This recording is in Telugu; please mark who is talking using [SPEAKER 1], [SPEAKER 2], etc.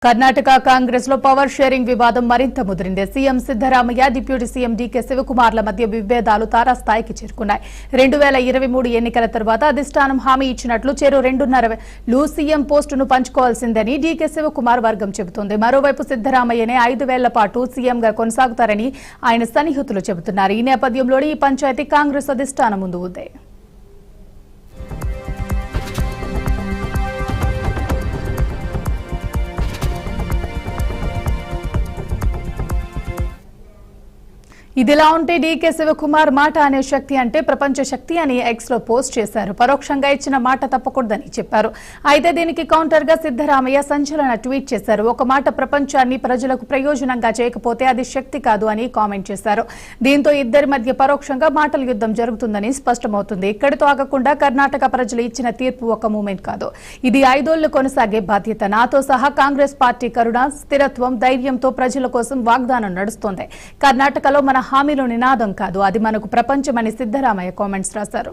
[SPEAKER 1] కర్ణాటక కాంగ్రెస్ లో పవర్ షేరింగ్ వివాదం మరింత ముదిరింది. CM Siddaramaiah, deputy CM DK శివకుమార్ల మధ్య విభేదాలు తారాస్థాయికి చేరుకున్నాయి. 2023 ఎన్నికల తర్వాత అధిష్టానం హామీ ఇచ్చినట్లు చెరో 2.5 సీఎం పోస్టును పంచుకోవాల్సిందని డీకే శివకుమార్ వర్గం చెబుతోంది. మరోవైపు సిద్ధరామయ్యనే 5 ఏళ్ల పాటు సీఎంగా కొనసాగుతారని ఆయన సన్నిహితులు చెబుతున్నారు. ఈ నేపథ్యంలోనే ఈ పంచాయతీ కాంగ్రెస్ అధిష్టానం ముందు ఉంది. ఇదిలా ఉంటే డీకే శివకుమార్ మాట అనే శక్తి అంటే ప్రపంచ శక్తి అని ఎక్స్ లో పోస్ట్ చేశారు. పరోక్షంగా ఇచ్చిన మాట తప్పకూడదని చెప్పారు. అయితే దీనికి కౌంటర్ గా సిద్ధరామయ్య సంచలన ట్వీట్ చేశారు. ఒక మాట ప్రపంచాన్ని ప్రజలకు ప్రయోజనంగా చేయకపోతే అది శక్తి కాదు అని కామెంట్ చేశారు. దీంతో ఇద్దరి మధ్య పరోక్షంగా మాటల యుద్ధం జరుగుతుందని స్పష్టమవుతుంది. ఇక్కడితో ఆగకుండా కర్ణాటక ప్రజలు ఇచ్చిన తీర్పు ఒక మూమెంట్ కాదు, ఇది 5 ఏళ్లు కొనసాగే బాధ్యత. నాతో సహా కాంగ్రెస్ పార్టీ కరుణ, స్థిరత్వం, ధైర్యంతో ప్రజల కోసం వాగ్దానం నడుస్తోంది. కర్ణాటకలో మన హామీలు నినాదం కాదు, అది మనకు ప్రపంచమని సిద్ధరామయ్య కామెంట్స్ రాశారు.